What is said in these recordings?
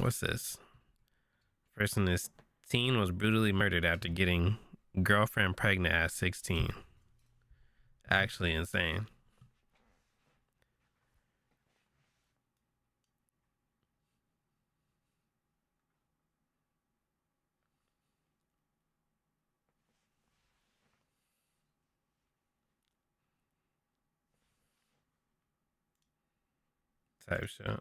What's this? Person is teen was brutally murdered after getting girlfriend pregnant at 16. Actually insane. Type shit.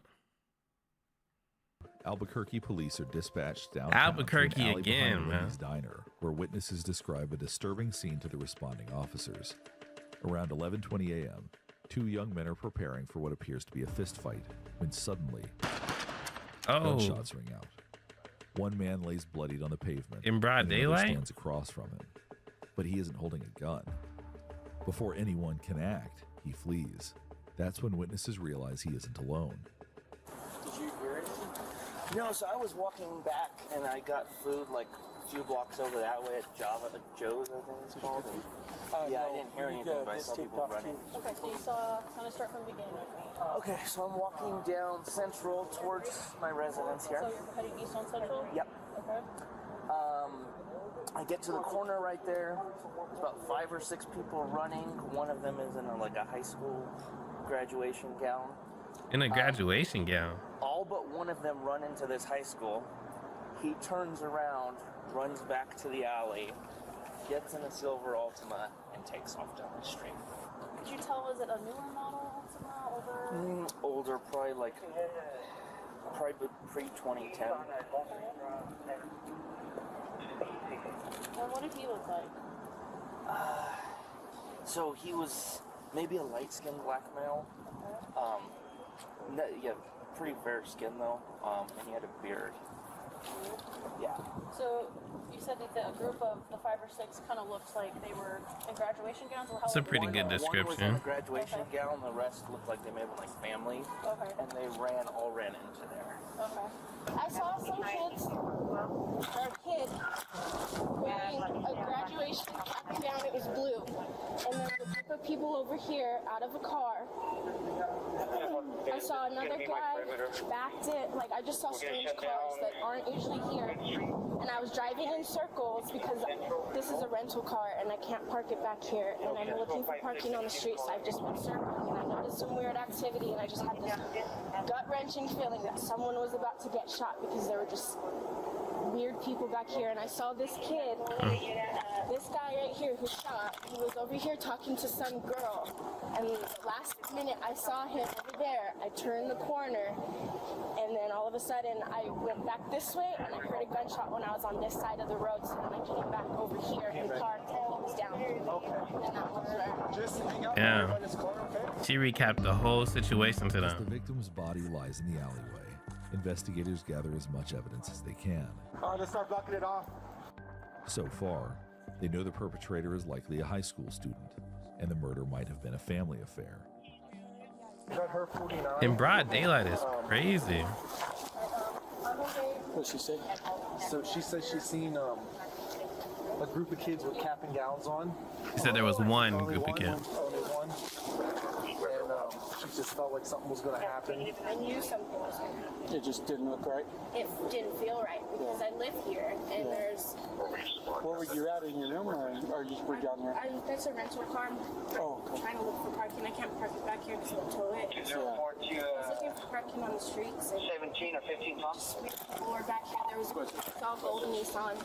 Albuquerque police are dispatched downtown Albuquerque to an alley again, behind man. Wendy's Diner, where witnesses describe a disturbing scene to the responding officers. Around 11:20 a.m., two young men are preparing for what appears to be a fist fight when suddenly gunshots ring out. One man lays bloodied on the pavement. In broad and another daylight? stands across from him, but he isn't holding a gun. Before anyone can act, he flees. That's when witnesses realize he isn't alone. Did you hear anything? No, so I was walking back and I got food like a few blocks over that way at Joe's, I think it's called. And, yeah, I didn't hear anything, but I saw people running. Okay, so you saw, kind of start from the beginning with me. Okay, so I'm walking down Central towards my residence here. So you're heading east on Central? Yep. Okay. I get to the corner right there. There's about 5 or 6 people running. One of them is in a high school graduation gown. In a graduation gown. All but one of them run into this high school. He turns around, runs back to the alley, gets in a silver Altima, and takes off down the street. Could you tell, was it a newer model, older? Older, probably pre-2010. And what did he look like? So he was maybe a light-skinned black male. Yeah, pretty fair skin though, and he had a beard. Yeah. So you said that a group of the 5 or 6 kind of looks like they were in graduation gowns, or how? It's a pretty good One was description. in a graduation gown. The rest looked like they may have been like family. Okay. And they all ran into there. Okay. I saw some kids, or a kid, wearing a graduation cap and gown. It was blue, and then a group of people over here out of a car. I saw another guy backed it. Like, I just saw strange cars that aren't usually here, and I was driving in circles because this is a rental car and I can't park it back here, and I'm looking for parking on the street, so I just went circling, and I noticed some weird activity, and I just had this gut-wrenching feeling that someone was about to get shot because there were just weird people back here. And I saw this kid, this guy right here who shot, he was over here talking to some girl, and last minute I saw him over there. I turned the corner, and then all of a sudden I went back this way, and I heard a gunshot when I was on this side of the road, so then I came back over here and parked, and he was down. And that was where. Yeah. She recapped the whole situation to As the them. victim's body lies in the alleyway, investigators gather as much evidence as they can. Let's start blocking it off. So far, they know the perpetrator is likely a high school student, and the murder might have been a family affair. Got her 49. In broad daylight is crazy. What'd she say? So she says she's seen a group of kids with cap and gowns on. He said there was one Only group of one, kids. Only one. And she just felt like something was going to happen. I knew something was going to happen. It just didn't look right. It didn't feel right because I live here, and there's. Where were you at in your room, or you were down there? That's a rental car. Oh, I'm trying to look for parking. I can't park it back here because they'll tow it. I was looking for parking on the streets. And 17 or 15 tons. or back here, there was a all gold Nissan,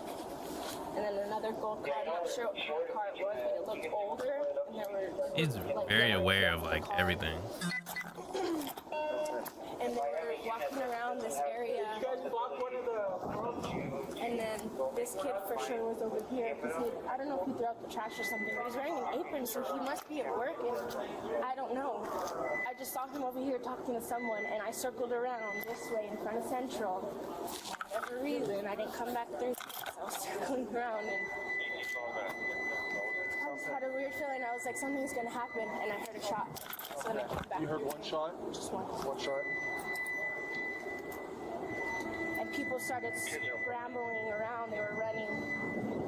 and then another gold car. I'm not sure what car it was, but it looked older. And there were. He's very aware of like everything. And they were walking around this area. And then this kid for sure was over here because I don't know if he threw out the trash or something, but he's wearing an apron, so he must be at work, and I don't know. I just saw him over here talking to someone, and I circled around this way in front of Central. For whatever reason, I didn't come back through, so I was circling around, and I just had a weird feeling. I was like, something's gonna happen, and I heard a shot. So then I came back. You heard one shot? Just one. One shot. And people started scrambling around, they were running,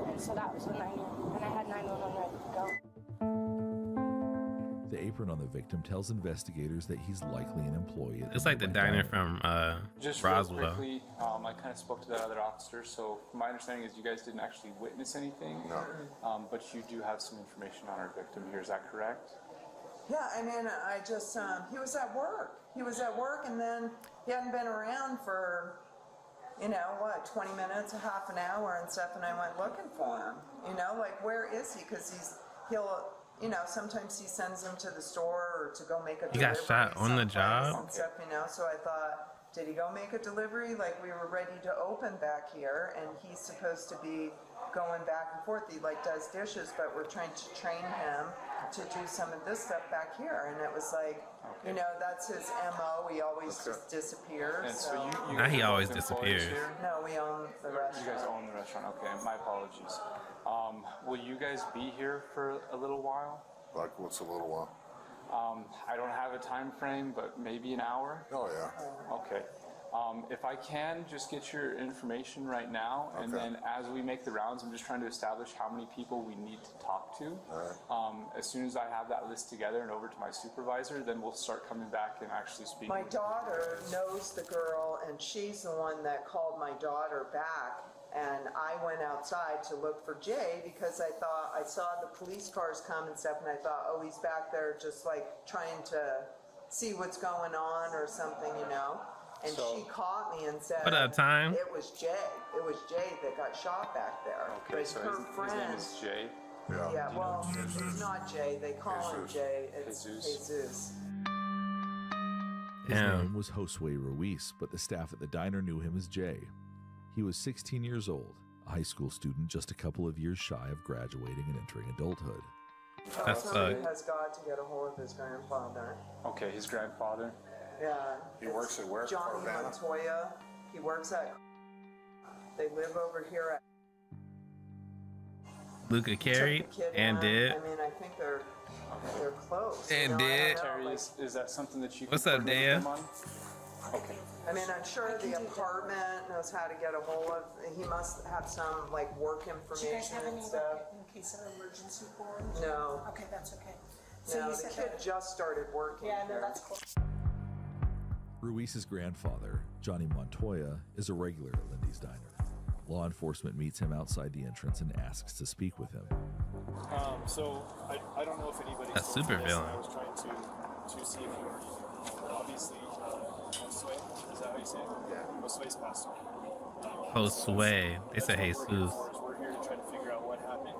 and so that was when I knew, and I had 911 ready to go. The The apron on the victim tells investigators that he's likely an employee at It's like the diner from Just Roswell. real quickly, I kind of spoke to that other officer. So my understanding is you guys didn't actually witness anything. No. But you do have some information on our victim here. Is that correct? Yeah, I mean, I just, he was at work. He was at work, and then he hadn't been around for, 20 minutes, a half an hour and stuff, and I went looking for him. Like, where is he? Because he'll, sometimes he sends them to the store or to go make a He delivery. got shot on the someplace job? and stuff, so I thought, did he go make a delivery? Like, we were ready to open back here, and he's supposed to be going back and forth. He does dishes, but we're trying to train him to do some of this stuff back here. And it was like, that's his MO. He always just disappears. And so you Now guys he are always both employees disappears. here? No, we own the You restaurant. guys own the restaurant. Okay, my apologies. Will you guys be here for a little while? Like, what's a little while? I don't have a time frame, but maybe an hour. Oh, yeah. Okay. If I can just get your information right now, and Okay. then as we make the rounds, I'm just trying to establish how many people we need to talk to. As soon as I have that list together and over to my supervisor, then we'll start coming back and actually speaking. My daughter knows the girl, and she's the one that called my daughter back. And I went outside to look for Jay because I thought I saw the police cars come and stuff, and I thought, oh, he's back there just trying to see what's going on or something, And she caught me and said, What up, Time? It was Jay. It was Jay that got shot back there. Okay, But so her his name friend- is Jay. Yeah. Yeah, well, he's not Jay. They call him Jesus. Jay. It's Jesus. Jesus. His Damn. name was Josue Ruiz, but the staff at the diner knew him as Jay. He was 16 years old, a high school student just a couple of years shy of graduating and entering adulthood. That's Somebody has got to get a hold of his grandfather. Okay, his grandfather. Yeah. He it's works at where? Johnny Carvana? Montoya. He works at. They live over here at. Luca carried Took the kid and in. did. I mean, I think they're close. And I don't did. know, Terry, like- is that something that you can What's up, coordinate Dea? with them on? Okay. I mean, I'm sure the apartment knows how to get a hold of. He must have some work Do you guys information have and any stuff. in case of emergency forms? No, Okay, that's okay. So no, you the said kid that. just started working Yeah, no, here. that's cool. Ruiz's grandfather, Johnny Montoya, is a regular at Lindy's Diner. Law enforcement meets him outside the entrance and asks to speak with him. So I don't know if anybody. That's super villain. I was trying to see if you were obviously Josue. Is that how you say it? Yeah. Josue's passed on. Josue. They said Jesus. We're here to try to figure out what happened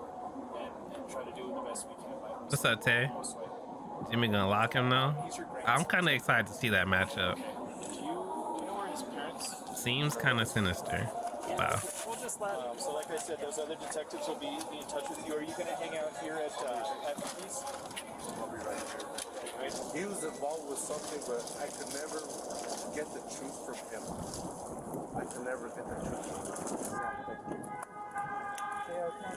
and try to do the best we can by What's up, Tay? Josue. Jimmy gonna lock him though? He's your grandson. I'm kind of excited to see that matchup. Do you know where his parents? Seems kind of sinister. Wow. We'll just let. So like I said, those other detectives will be in touch with you. Are you going to hang out here at Mickey's? I'll be right here. He was involved with something, but I could never get the truth from him. I could never get the truth from him. Okay, okay.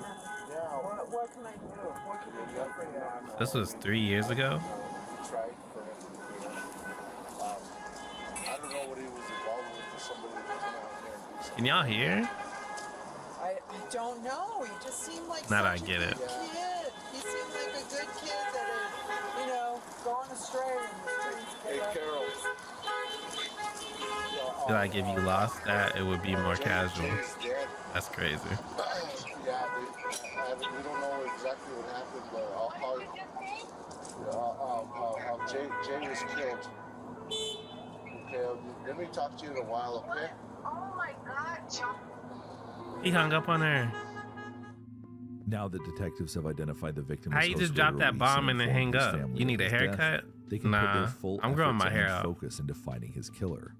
What can I do? What can I do for you? This was 3 years ago. Tried for him to do it. I don't know what he was involved with for somebody to come out here and do something. Can y'all hear? I don't know. He just seemed like Now such I get a it. good kid. He seemed like a good kid that had, gone astray in the streets. Hey, Carol. Feel like if you lost that, it would be more casual. Jay's dead. That's crazy. Yeah, we don't know exactly what happened, but I'll call you. Jay was killed. Okay, let me talk to you in a while, okay? Oh my God, John. He hung up on her. Now that detectives have identified the victim, How as you just Josue drop that Ruiz bomb and then informed hang his up? family You of need a his death, haircut? They can put Nah, their full I'm growing efforts my hair and out. focus into finding his killer.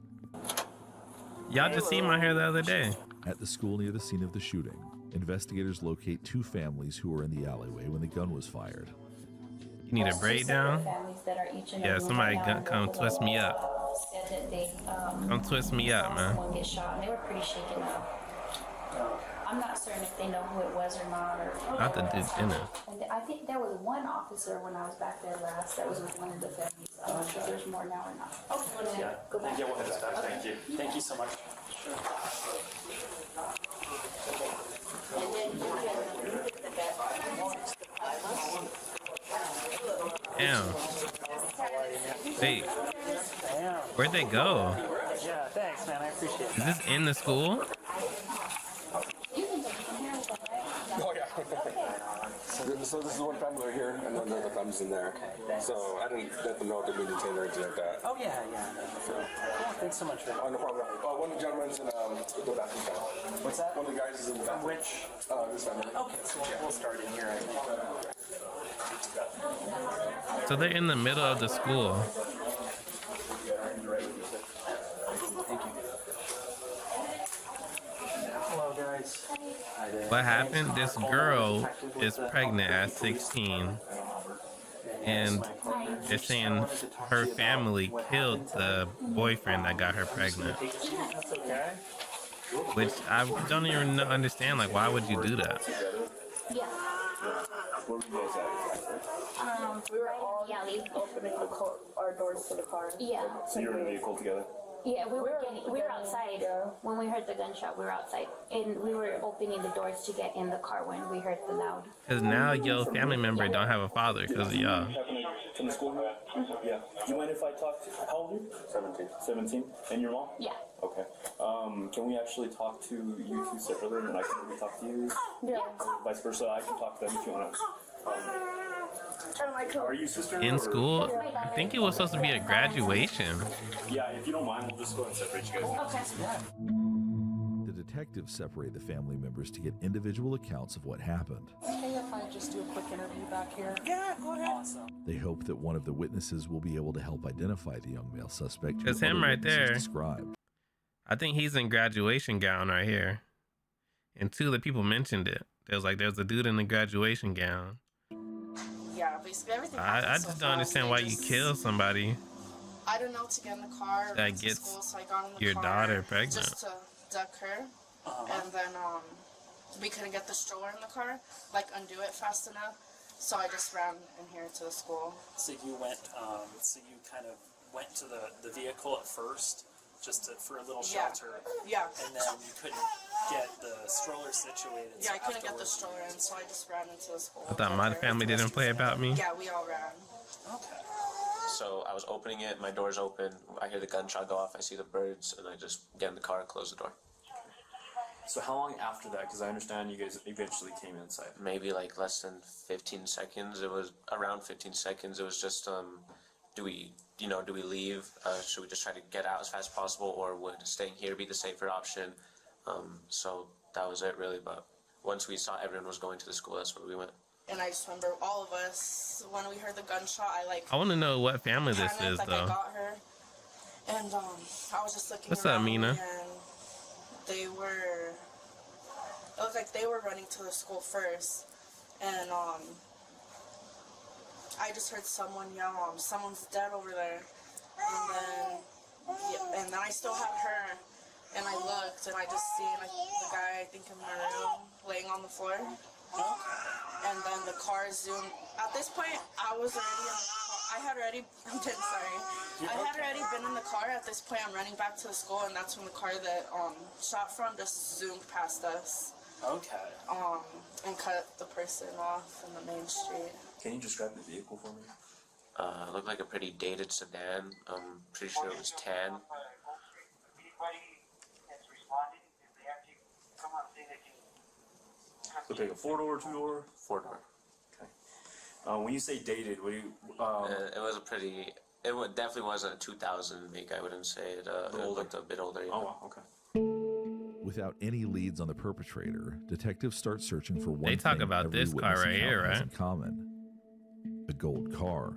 Y'all just seen my hair the other day. At the school near the scene of the shooting, investigators locate two families who were in the alleyway when the gun was fired. You need a breakdown? Yeah, somebody come twist me up. Said that they, Come twist me up, man. someone get shot, and they were pretty shaken up. I'm not certain if they know who it was or not, or. Not the dude in it. And I think there was one officer when I was back there last that was with one of the families. I'm not sure if there's more now or not. Oh, yeah. Go back. Yeah, we'll head back. Thank you. Thank you so much. Damn. Wait, where'd they go? Yeah, thanks, man. I appreciate it. Is this in the school? Oh yeah. So this is one family over here, and then the other family's in there. So I didn't let them know to be detained or anything like that. Oh yeah. So, cool. Thanks so much for that. Oh, no problem. One of the gentlemen's in the bathroom now. What's that? One of the guys is in the bathroom. Which? This family. Okay, so we'll start in here, I think. So they're in the middle of the school. Hello, guys. What happened? This girl is pregnant at 16. And they're saying her family killed the boyfriend that got her pregnant. That's okay. Which I don't even understand. Like, why would you do that? Yeah. Where were you guys at? We were all opening our doors to the car. Yeah. So you were in the vehicle together? Yeah, we were outside. When we heard the gunshot, we were outside. And we were opening the doors to get in the car when we heard the loud. Because now your family member don't have a father because of y'all. From the school? Yeah. Do you mind if I talk to, how old are you? 17. 17? And your mom? Yeah. Okay. Can we actually talk to you two separately and I can maybe talk to you? Yeah. Or vice versa, I can talk to them if you want to. Are you sister? In school, I think it was supposed to be a graduation. Yeah, if you don't mind, we'll just go ahead and separate you guys. Okay. The detectives separate the family members to get individual accounts of what happened. Okay, if I just do a quick interview back here? Yeah, go ahead. Awesome. They hope that one of the witnesses will be able to help identify the young male suspect. It's who him other right witnesses there. Described. I think he's in graduation gown right here. And two of the people mentioned it. There's a dude in the graduation gown. Yeah, basically everything. I just don't understand why you kill somebody I don't know to get in the car. that went to gets school, so I got in the your car daughter pregnant. just to duck her, and then we couldn't get the stroller in the car, like undo it fast enough. So I just ran in here to the school. So you went, so you kind of went to the vehicle at first, just for a little shelter. Yeah. And then you couldn't get the stroller situated. Yeah, so I couldn't get the afterwards- stroller in, so I just ran into the school. I thought my family didn't play about me. Yeah, we all ran. Okay. So I was opening it, my door's open, I hear the gunshot go off, I see the birds, and I just get in the car and close the door. So how long after that? Because I understand you guys eventually came inside. Maybe like less than 15 seconds. It was around 15 seconds. It was just, do we leave? Should we just try to get out as fast as possible, or would staying here be the safer option? So that was it really, but once we saw everyone was going to the school, that's where we went. And I just remember all of us, when we heard the gunshot, I want to know what family this panicked, is, like though. I got her, and I was just looking What's around, up, Mina? and it looked like they were running to the school first, and I just heard someone yell, someone's dead over there, and then I still had her, and I looked, and I just seen the guy, I think in maroon, laying on the floor. And then the car zoomed. At this point, I was already in the car. I had already been in the car. At this point, I'm running back to the school, and that's when the car that shot from just zoomed past us. Okay. And cut the person off in the main street. Can you describe the vehicle for me? It looked like a pretty dated sedan. I'm pretty sure it was tan. Looked like a 4-door, 2-door? 4-door. Okay. When you say dated, what do you? It was a pretty. Definitely wasn't a 2000 make. I wouldn't say it. It looked a bit older. Yeah. Oh, wow, okay. Without any leads on the perpetrator, detectives start searching for one They talk thing about every this car witness right account here, has right? in common: a gold car.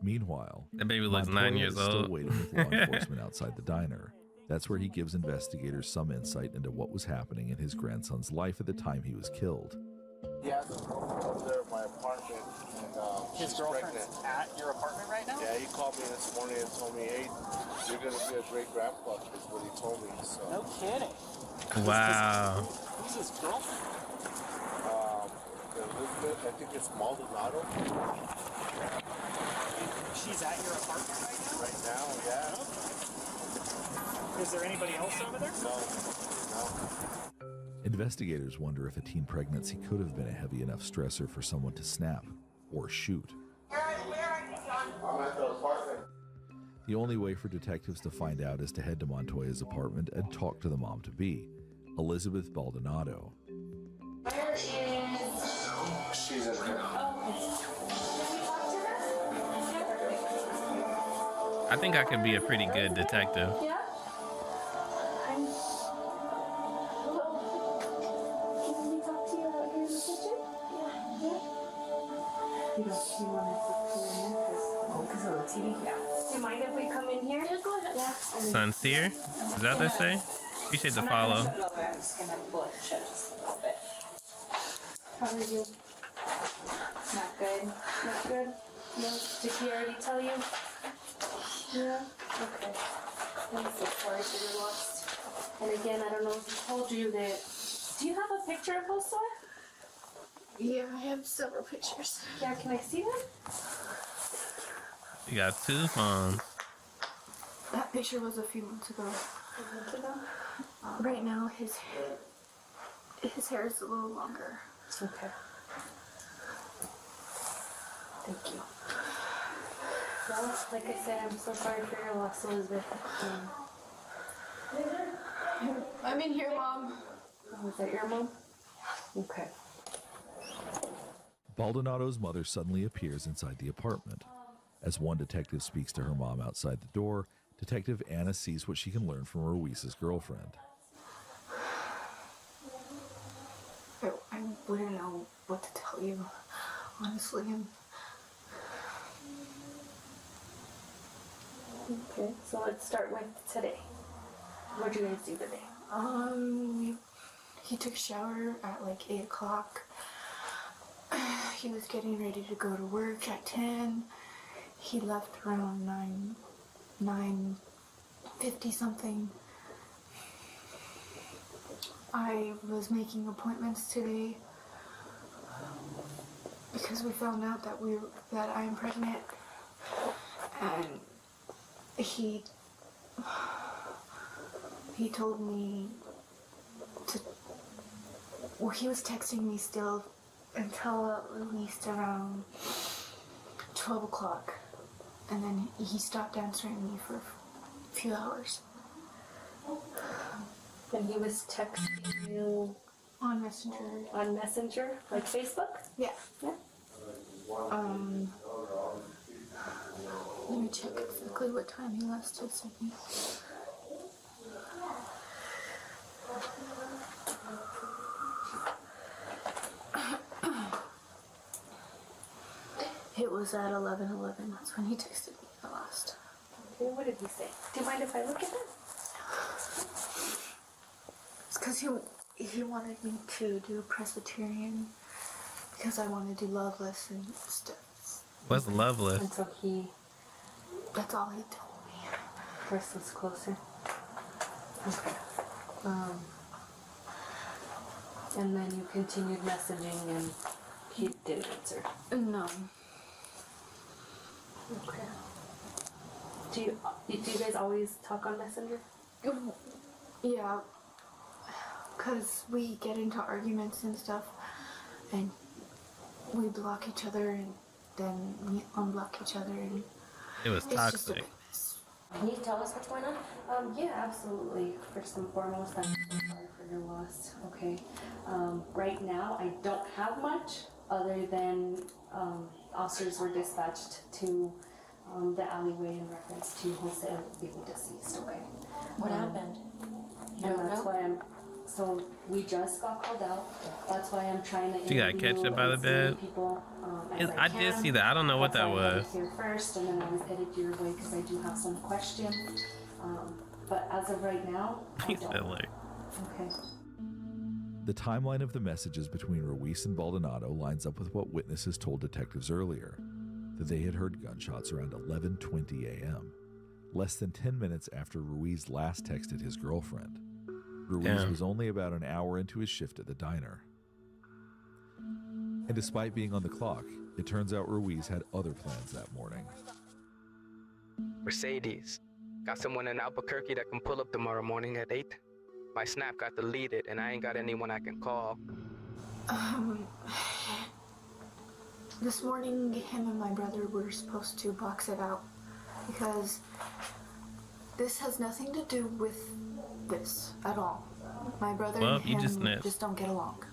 Meanwhile, That baby looks Montoya 9 years is still old. waiting with law enforcement outside the diner. That's where he gives investigators some insight into what was happening in his grandson's life at the time he was killed. Yeah, over there at my apartment, and His she's girlfriend's pregnant. at your apartment right now? Yeah, he called me this morning and told me, hey, you're going to be a great grandpa, is what he told me. So, No kidding. Wow. Who's his girlfriend? Elizabeth, I think it's Maldonado. She's at your apartment right now? Right now, yeah. Is there anybody else over there? No. Investigators wonder if a teen pregnancy could have been a heavy enough stressor for someone to snap or shoot. I'm at the apartment. The only way for detectives to find out is to head to Montoya's apartment and talk to the mom-to-be, Elizabeth Baldonado. Where is... She's in here. I think I could be a pretty good detective. Yeah? Hello? Can we talk to you out here in the kitchen? Yeah. You want to talk to me in there? Because of the TV? Yeah. Do you mind if we come in here? Yeah, go ahead. Yeah. Sincere? Is that what they say? Appreciate the follow. I'm just going to pull it shut just a little bit. How are you? Not good? Not good? No? Did he already tell you? Yeah? Okay. I'm so sorry for your loss. And again, I don't know if he told you that... Do you have a picture of Josue? Yeah, I have several pictures. Yeah, can I see them? You got 2 phones. That picture was a few months ago. Right now, his hair is a little longer. Okay. Thank you. Well, like I said, I'm so sorry for your loss, Elizabeth. I'm in here, Mom. Oh, is that your mom? Okay. Baldonado's mother suddenly appears inside the apartment. As one detective speaks to her mom outside the door, Detective Anna sees what she can learn from Ruiz's girlfriend. I wouldn't know what to tell you, honestly. Okay, so let's start with today. What'd you guys do today? He took a shower at like 8 o'clock. He was getting ready to go to work at 10. He left around 9:50 something. I was making appointments today because we found out that I am pregnant, and he told me to. Well, he was texting me still until at least around 12 o'clock, and then he stopped answering me for a few hours. And he was texting you on Messenger. On Messenger, like Facebook? Yeah. Yeah. Let me check exactly what time he last texted me. It was at 11:11. That's when he texted me the last. Okay, what did he say? Do you mind if I look at that? It's because he wanted me to do Presbyterian because I want to do Loveless and stuff. What's Loveless? And so that's all he told me. Press was closer. Okay. And then you continued messaging and he didn't answer. No. Okay. Do you guys always talk on Messenger? Yeah. Because we get into arguments and stuff, and we block each other, and then we unblock each other, and it was toxic. Can you tell us what's going on? Yeah, absolutely. First and foremost, I'm sorry for your loss. Okay. Right now, I don't have much other than officers were dispatched to the alleyway in reference to Jose being deceased. Okay. What happened? And that's why so we just got called out. That's why I'm trying to. You got ketchup by the bed? People, I did see that. I don't know what that was. Here first, and then I was headed your way because I do have some questions. But as of right now, I don't. Okay. The timeline of the messages between Ruiz and Baldonado lines up with what witnesses told detectives earlier, that they had heard gunshots around 11:20 a.m., less than 10 minutes after Ruiz last texted his girlfriend. Ruiz was only about an hour into his shift at the diner. And despite being on the clock, it turns out Ruiz had other plans that morning. Mercedes, got someone in Albuquerque that can pull up tomorrow morning at 8. My snap got deleted and I ain't got anyone I can call. This morning, him and my brother were supposed to box it out because this has nothing to do with this at all. My brother Well, and you him just don't get along.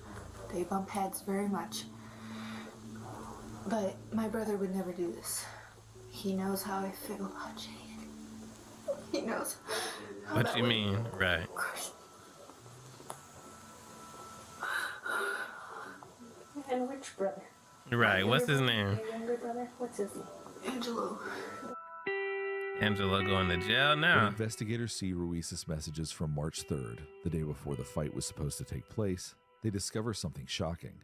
They bump heads very much. But my brother would never do this. He knows how I feel about Jade. He knows. What you mean, right? And which brother? Right. What's his name? Your younger brother? What's his name? Angelo. Angelo going to jail When now. investigators see Ruiz's messages from March 3rd, the day before the fight was supposed to take place, they discover something shocking.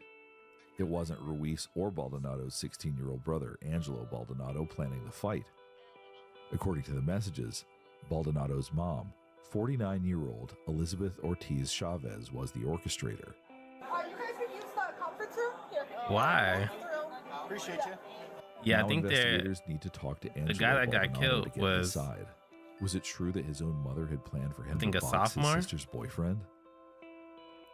It wasn't Ruiz or Baldonado's 16-year-old brother, Angelo Baldonado, planning the fight. According to the messages, Baldonado's mom, 49-year-old Elizabeth Ortiz Chavez, was the orchestrator. You guys can use the conference room? Here. Why? Appreciate you. Yeah, Now I think investigators need to talk to Angelo the guy that got Baldonado killed to get was, his side. Was it true that his own mother had planned for him I think, to a box sophomore? his sister's boyfriend?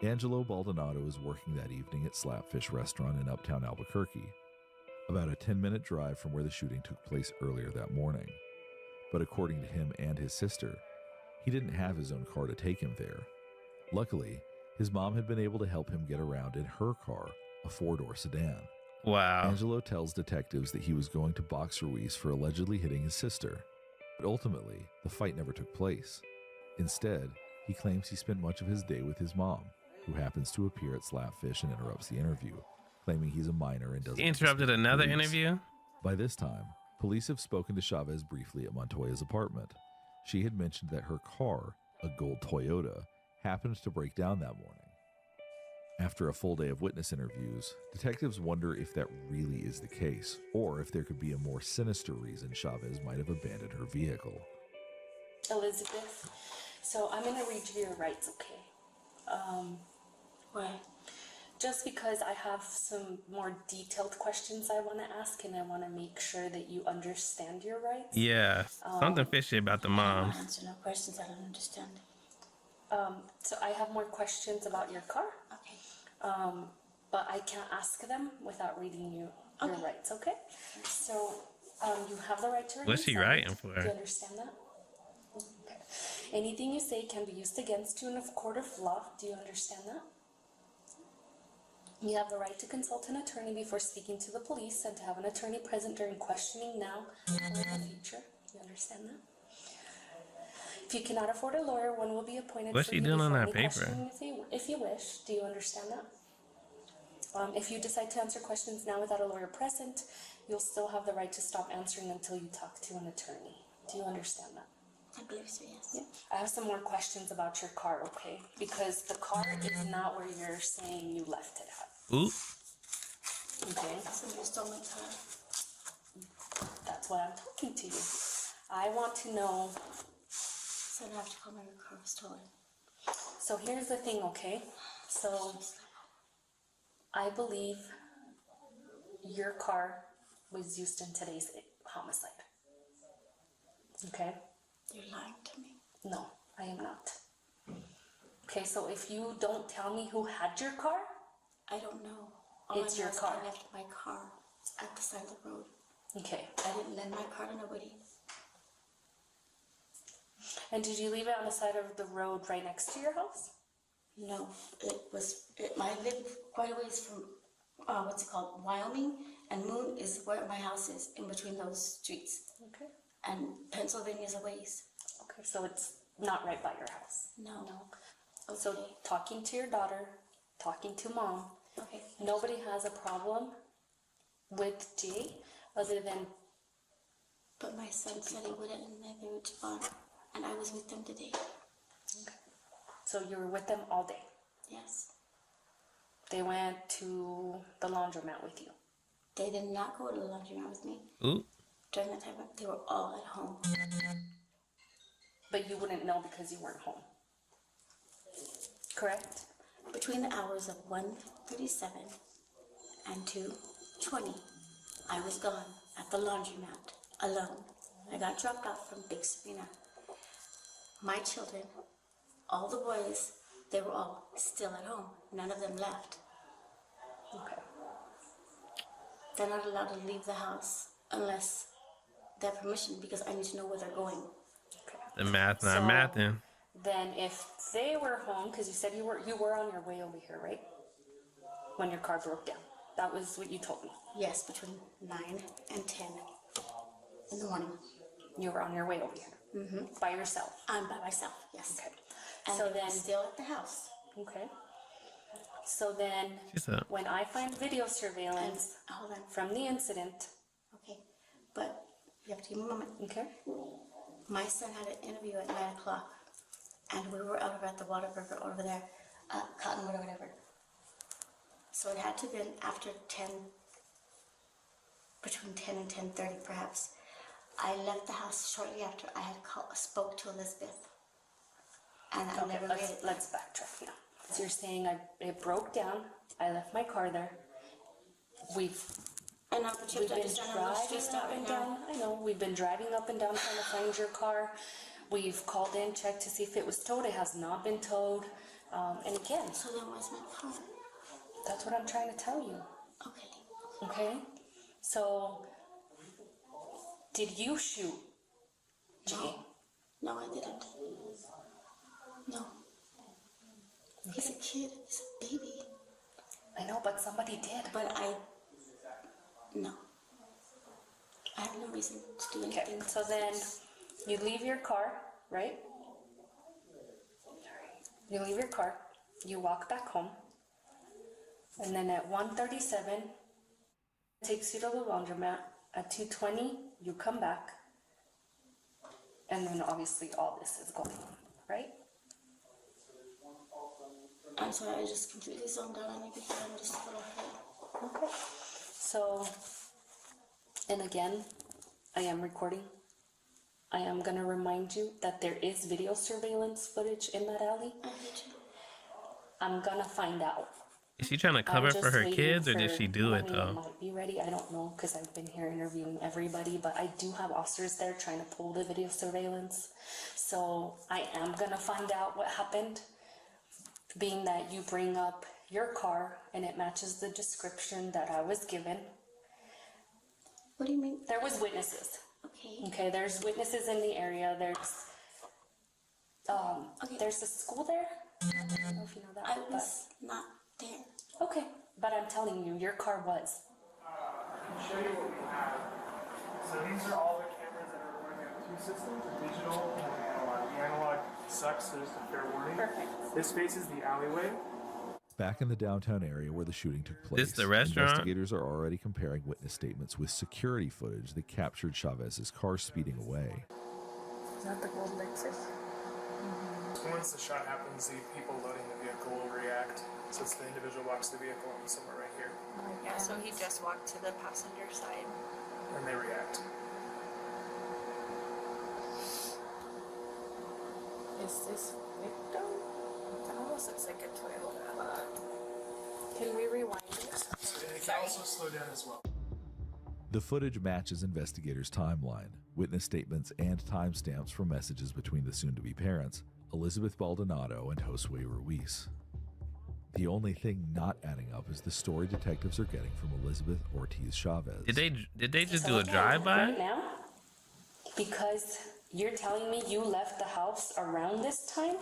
Angelo Baldonado was working that evening at Slapfish Restaurant in uptown Albuquerque, about a 10-minute drive from where the shooting took place earlier that morning. But according to him and his sister, he didn't have his own car to take him there. Luckily, his mom had been able to help him get around in her car, a 4-door sedan. Wow. Angelo tells detectives that he was going to box Ruiz for allegedly hitting his sister, but ultimately, the fight never took place. Instead, he claims he spent much of his day with his mom, who happens to appear at Slapfish and interrupts the interview, claiming he's a minor and doesn't. He interrupted another interview? By this time, police have spoken to Chavez briefly at Montoya's apartment. She had mentioned that her car, a gold Toyota, happened to break down that morning. After a full day of witness interviews, detectives wonder if that really is the case, or if there could be a more sinister reason Chavez might have abandoned her vehicle. Elizabeth, so I'm gonna read you your rights, okay? Why? Just because I have some more detailed questions I want to ask, and I want to make sure that you understand your rights. Yeah, something fishy about the moms. Answer no questions I don't understand. So I have more questions about your car. Okay. But I can't ask them without reading you your rights, okay? So you have the right to remain What's she silent. writing for? Do you understand that? Okay. Anything you say can be used against you in a court of law. Do you understand that? You have the right to consult an attorney before speaking to the police and to have an attorney present during questioning now or in the future. You understand that? If you cannot afford a lawyer, one will be appointed What's for she you doing on before that any paper? questioning if you wish. Do you understand that? If you decide to answer questions now without a lawyer present, you'll still have the right to stop answering until you talk to an attorney. Do you understand that? I believe so, yes. Yeah. I have some more questions about your car, okay? Because the car is not where you're saying you left it at. Oop. Okay. Somebody stole my car. That's why I'm talking to you. I want to know. So I have to call my car was stolen. So here's the thing, okay? So I believe your car was used in today's homicide. Okay? You're lying to me. No, I am not. Okay, so if you don't tell me who had your car, I don't know. All it's I know your is car. I left my car at the side of the road. Okay. I didn't lend my car to nobody. And did you leave it on the side of the road right next to your house? No, I live quite a ways from, what's it called, Wyoming, and Moon is where my house is, in between those streets. Okay. And Pennsylvania's a ways. Okay, so it's not right by your house. No. Okay. So talking to your daughter, talking to mom, okay. Nobody has a problem with Jay other than. But my son said he wouldn't, and they were fun, and I was with them today. Okay. So you were with them all day? Yes. They went to the laundromat with you? They did not go to the laundromat with me. Ooh. During that time, they were all at home. But you wouldn't know because you weren't home. Correct? Between the hours of 1:37 and 2:20, I was gone at the laundromat alone. I got dropped off from Big Sabina. My children, all the boys, they were all still at home. None of them left. Okay. they're not allowed to leave the house unless they have permission, because I need to know where they're going. The math not mathing. Then if they were home, because you said you were on your way over here, right? When your car broke down. That was what you told me. Yes, between 9 and 10 in the morning. You were on your way over here. Mm-hmm. By yourself. I'm by myself, yes. Okay. And So they were then, still at the house. okay. So then, when I find video surveillance Hold on. from the incident. Okay, but you have to give me a moment. Okay. My son had an interview at 9 o'clock, and we were over at the Whataburger over there, Cottonwood or whatever. So it had to have been after 10, between 10 and 10:30 perhaps. I left the house shortly after I had spoke to Elizabeth, and I never made it. Let's backtrack now. So you're saying it broke down. I left my car there. We've And I'm but you have to understand, I'm not stressed out right now. I know. We've been driving up and down trying to find your car. We've called in, checked to see if it was towed. It has not been towed. And again. So then where's my car? That's what I'm trying to tell you. Okay. Okay? So, did you shoot Jay? No, I didn't. No. He's a kid. He's a baby. I know, but somebody did. But no. I have no reason to do anything. Okay, so then you leave your car, right? You leave your car, you walk back home, and then at 1:37, it takes you to the laundromat. At 2:20, you come back, and then obviously all this is going on, right? I'm sorry, I just completely zoned out on you because I'm just a little hurt. Okay. So, and again, I am recording. I am going to remind you that there is video surveillance footage in that alley. I'm going to find out. Is she trying to cover for her kids, or did she do it though? Might be ready. I don't know, because I've been here interviewing everybody, but I do have officers there trying to pull the video surveillance. So I am going to find out what happened, being that you bring up your car and it matches the description that I was given. What do you mean? There was witnesses. Okay. Okay, there's witnesses in the area. There's a school there. I don't know if you know that. I was not there. Okay, but I'm telling you, your car was. I'll show you what we have. So these are all the cameras that are recording. We have two systems, a digital and an analog. The analog sucks, so just a fair warning. Perfect. This faces the alleyway. Back in the downtown area where the shooting took place, This the restaurant? investigators are already comparing witness statements with security footage that captured Chavez's car speeding away. Is that the gold Lexus? Once the shot happens, the people loading the vehicle will react. So it's the individual walks the vehicle and somewhere right here. Yeah, so he just walked to the passenger side. And they react. Is this victim? It almost looks like a Toyota. Can we rewind it? So it can also slow down as well. The footage matches investigators' timeline, witness statements, and timestamps from messages between the soon-to-be parents, Elizabeth Baldonado and Josue Ruiz. The only thing not adding up is the story detectives are getting from Elizabeth Ortiz Chavez. Did they just do a drive-by? Right now, because you're telling me you left the house around this time,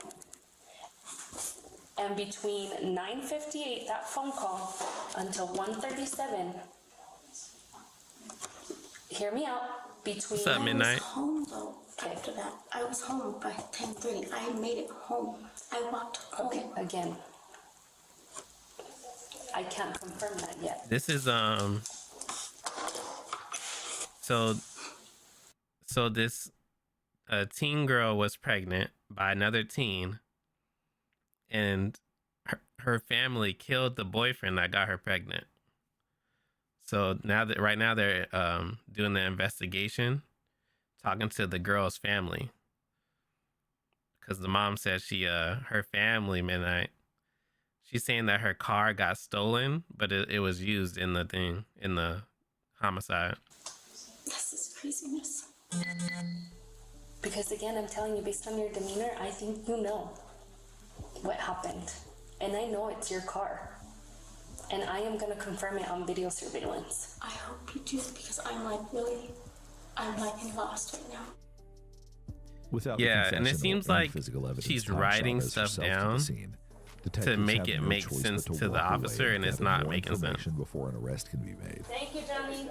and between 9:58, that phone call, until 1:37. Hear me out. Between What's up, Midnight? I was home though. After that, I was home by 10:30. I made it home. I walked home. Okay, again, I can't confirm that yet. This is so this teen girl was pregnant by another teen, and her family killed the boyfriend that got her pregnant. So right now they're doing the investigation, talking to the girl's family, because the mom said her family, Midnight, she's saying that her car got stolen, but it was used in the homicide. This is craziness. Because again, I'm telling you, based on your demeanor, I think you know what happened. And I know it's your car. And I am gonna confirm it on video surveillance. I hope you do, because I'm like really, I'm like lost right now. Without Yeah, the and it confessional seems and like physical evidence, she's Tom writing Chavez stuff herself to the down scene. to Detectives make have it no make choice sense but to the walk away officer, and it's gather not more making sense. information before an arrest can be made. Thank you, Johnny.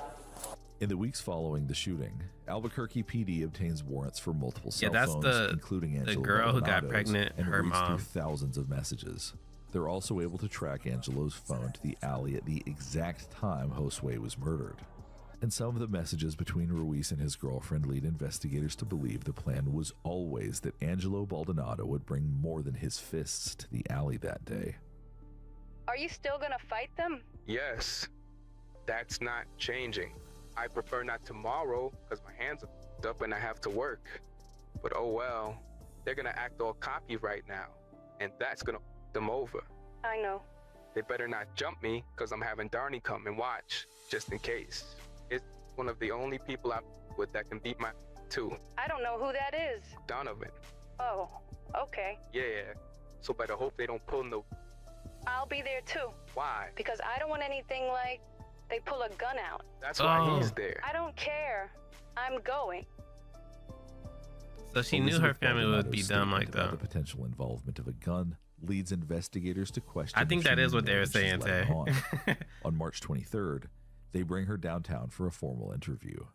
In the weeks following the shooting, Albuquerque PD obtains warrants for multiple cell that's phones, including Angelo girl who got Baldonado's, pregnant, and her reads mom. through thousands of messages. They're also able to track Angelo's phone to the alley at the exact time Josue was murdered. And some of the messages between Ruiz and his girlfriend lead investigators to believe the plan was always that Angelo Baldonado would bring more than his fists to the alley that day. Are you still gonna fight them? Yes, that's not changing. I prefer not tomorrow because my hands are f***ed up and I have to work. But oh well, they're gonna act all cocky right now, and that's gonna f*** them over. I know. They better not jump me because I'm having Darnie come and watch, just in case. It's one of the only people I'm with that can beat my too. I don't know who that is. Donovan. Oh, okay. Yeah, so better hope they don't pull no. I'll be there too. Why? Because I don't want anything like they pull a gun out. That's why he's there. I don't care. I'm going. So she knew her Elizabeth family would be Baldonado's dumb like statement about that. the potential involvement of a gun leads investigators to question. I think the that is shooting what they were knowledge saying, she's letting Tay. on. On March 23rd, they bring her downtown for a formal interview.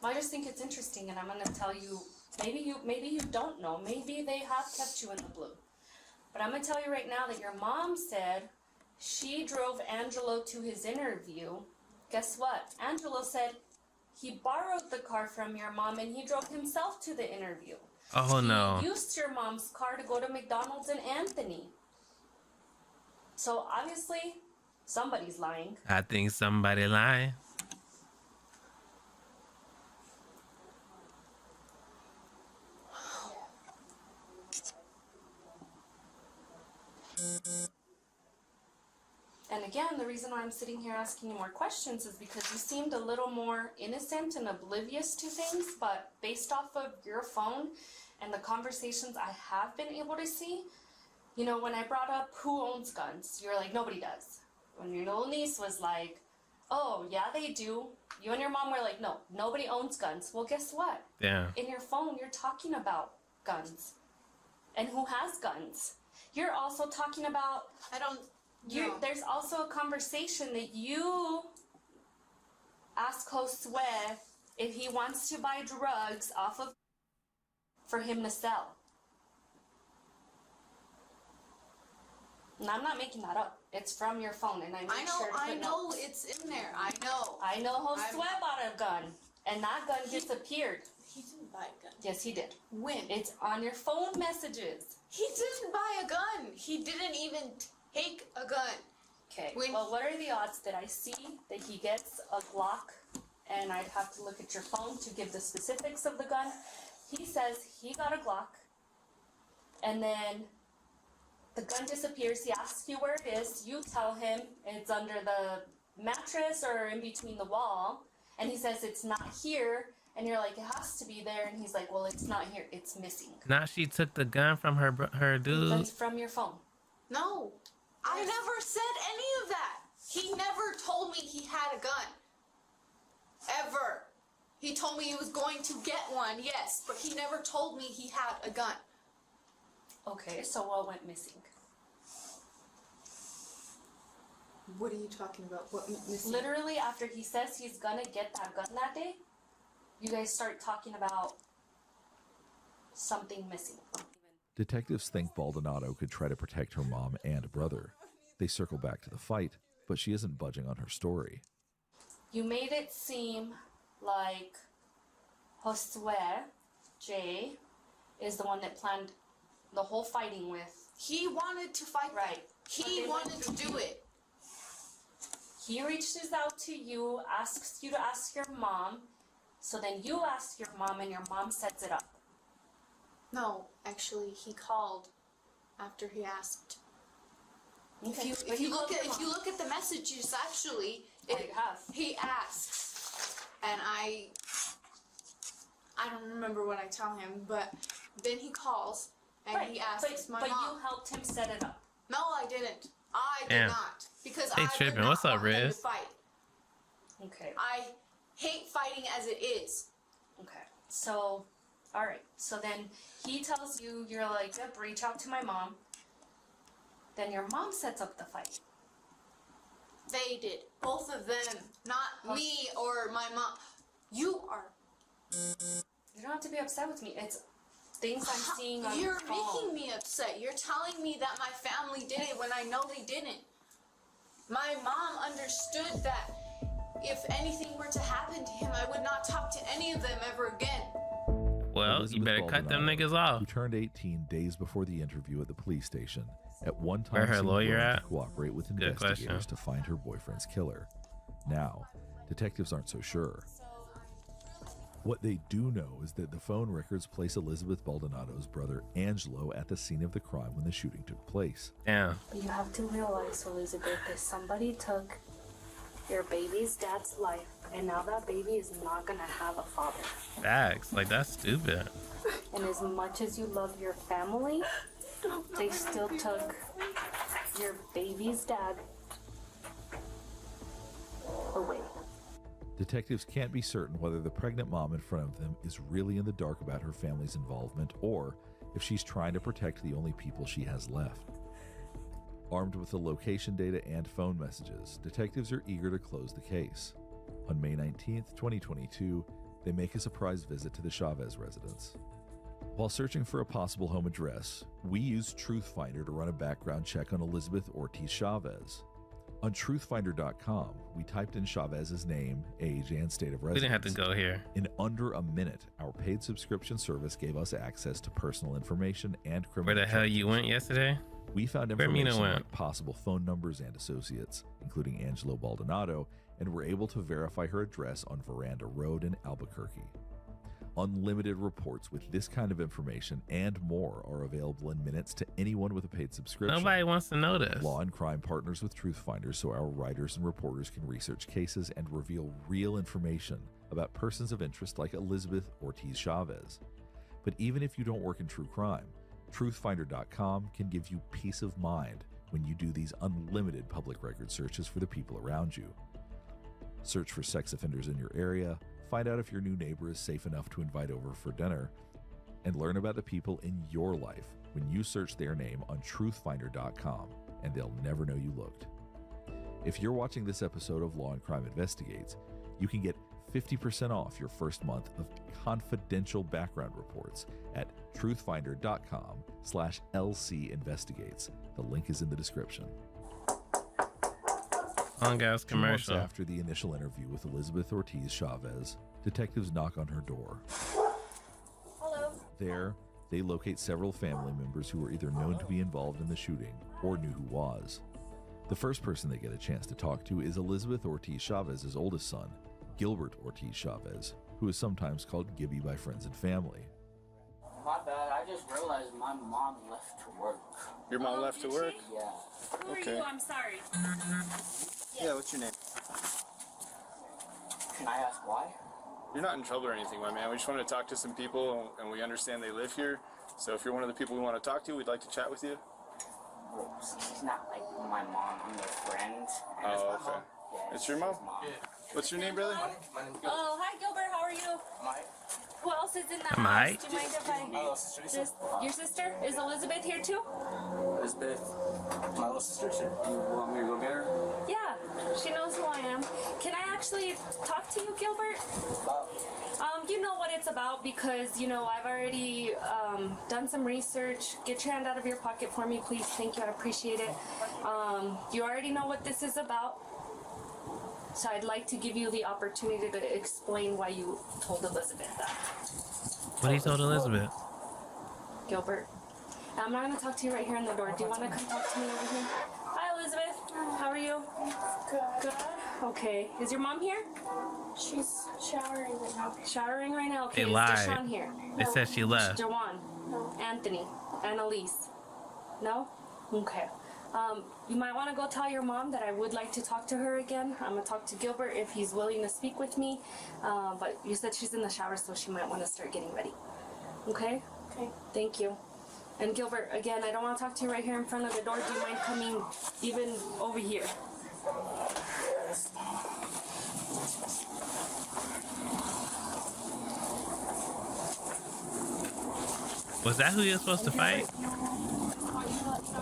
Well, I just think it's interesting, and I'm gonna tell you. Maybe you don't know. Maybe they have kept you in the blue. But I'm gonna tell you right now that your mom said she drove Angelo to his interview. Guess what? Angelo said he borrowed the car from your mom and he drove himself to the interview. Oh no. He used your mom's car to go to McDonald's and Anthony. So obviously, somebody's lying. I think somebody lying. And again, the reason why I'm sitting here asking you more questions is because you seemed a little more innocent and oblivious to things, but based off of your phone and the conversations I have been able to see, you know, when I brought up who owns guns, you were like, nobody does. When your little niece was like, oh, yeah, they do. You and your mom were like, no, nobody owns guns. Well, guess what? Yeah. In your phone, you're talking about guns. And who has guns? You're also talking about... No. There's also a conversation that you ask Josue if he wants to buy drugs off of for him to sell. And I'm not making that up. It's from your phone, and I make sure to put notes. It's in there. I know. I know Josue bought a gun, and that gun disappeared. He didn't buy a gun. Yes, he did. When? It's on your phone messages. He didn't buy a gun. He didn't even take a gun. Okay. Well, what are the odds that I see that he gets a Glock, and I'd have to look at your phone to give the specifics of the gun. He says he got a Glock, and then the gun disappears. He asks you where it is. You tell him it's under the mattress or in between the wall, and he says it's not here. And you're like, it has to be there. And he's like, well, it's not here. It's missing. Now she took the gun from her dude. That's from your phone. No. I never said any of that. He never told me he had a gun. Ever. He told me he was going to get one, yes, but he never told me he had a gun. Okay, so what went missing? What are you talking about? What went missing? Literally, after he says he's gonna get that gun that day, you guys start talking about something missing. Detectives think Baldonado could try to protect her mom and brother. They circle back to the fight, but she isn't budging on her story. You made it seem like Josue, Jay, is the one that planned the whole fighting with. He wanted to fight. Right. He wanted to do it. He reaches out to you, asks you to ask your mom, so then you ask your mom and your mom sets it up. No, actually, he called after he asked. Okay. If you look at the messages, actually, he asks, and I don't remember what I tell him, but then he calls and he asks my but mom. You helped him set it up. No, I didn't. I did Damn. not. because Hey, I tripping. would not What's up, want them to Riz? fight. Okay. I hate fighting as it is. Okay. So, all right. So then he tells you, you're like, yep, reach out to my mom. Then your mom sets up the fight. They did. Both of them. Not me or my mom. You are. You don't have to be upset with me. It's things I'm seeing on You're the phone. making me upset. You're telling me that my family did it when I know they didn't. My mom understood that if anything were to happen to him, I would not talk to any of them ever again. Well, Elizabeth you better cut them Baldonado, niggas off. Who turned 18 days before the interview at the police station, at one time Where her seemed lawyer willing at? to cooperate with Good investigators question. to find her boyfriend's killer. Now, detectives aren't so sure. What they do know is that the phone records place Elizabeth Baldonado's brother Angelo at the scene of the crime when the shooting took place. Damn. You have to realize, Elizabeth, that somebody took your baby's dad's life, and now that baby is not gonna have a father. Facts. Like, that's stupid. And as much as you love your family, they still took your baby's dad away. Detectives can't be certain whether the pregnant mom in front of them is really in the dark about her family's involvement or if she's trying to protect the only people she has left. Armed with the location data and phone messages, detectives are eager to close the case. On May 19th, 2022, they make a surprise visit to the Chavez residence. While searching for a possible home address, we used TruthFinder to run a background check on Elizabeth Ortiz Chavez. On truthfinder.com, we typed in Chavez's name, age, and state of residence. We didn't have to go here. In under a minute, our paid subscription service gave us access to personal information and criminal Where the hell charges. you went yesterday? We found Where Mina information went? like possible phone numbers and associates, including Angelo Baldonado, and were able to verify her address on Veranda Road in Albuquerque. Unlimited reports with this kind of information and more are available in minutes to anyone with a paid subscription. Nobody wants to know this. Law and Crime partners with TruthFinder so our writers and reporters can research cases and reveal real information about persons of interest like Elizabeth Ortiz Chavez. But even if you don't work in true crime, truthfinder.com can give you peace of mind when you do these unlimited public record searches for the people around you. Search for sex offenders in your area, find out if your new neighbor is safe enough to invite over for dinner, and learn about the people in your life when you search their name on truthfinder.com, and they'll never know you looked. If you're watching this episode of Law and Crime Investigates, you can get 50% off your first month of confidential background reports at truthfinder.com/LCinvestigates. The link is in the description. Long ass 2 months commercial. after the initial interview with Elizabeth Ortiz Chavez, detectives knock on her door. Hello. There, they locate several family members who were either known to be involved in the shooting or knew who was. The first person they get a chance to talk to is Elizabeth Ortiz Chavez's oldest son, Gilbert Ortiz Chavez, who is sometimes called Gibby by friends and family. My bad, I just realized my mom left to work. Your mom left to work? Yeah. Who are Okay. you? I'm sorry. Yeah, what's your name? Can I ask why? You're not in trouble or anything, my man. We just want to talk to some people, and we understand they live here. So if you're one of the people we want to talk to, we'd like to chat with you. Well, she's not like my mom, I'm their friend. And it's Oh, my okay. mom. Yeah, It's your mom? What's your name, brother? My name's Gilbert. Oh, hi Gilbert, how are you? Mike. Who else is in the Am house? I? Do you mind if I... My little sister, Lisa. Your sister? Is Elizabeth here too? Elizabeth, my little sister, you want me to go get her? Yeah, she knows who I am. Can I actually talk to you, Gilbert? You know what it's about because, you know, I've already done some research. Get your hand out of your pocket for me, please. Thank you, I appreciate it. You already know what this is about. So I'd like to give you the opportunity to explain why you told Elizabeth that. What he told Elizabeth? Gilbert, I'm not going to talk to you right here in the door. Do you want to come talk to me over here? Hi, Elizabeth. How are you? Good. Okay. Is your mom here? She's showering right now. Showering right now? Okay. They Is lied. Deshawn here? They said she left. Jawan. No. Anthony. Annalise. No? Okay. You might want to go tell your mom that I would like to talk to her again. I'm going to talk to Gilbert if he's willing to speak with me. But you said she's in the shower, so she might want to start getting ready. Okay? Okay. Thank you. And Gilbert, again, I don't want to talk to you right here in front of the door. Do you mind coming even over here? Was that who you're supposed to fight? So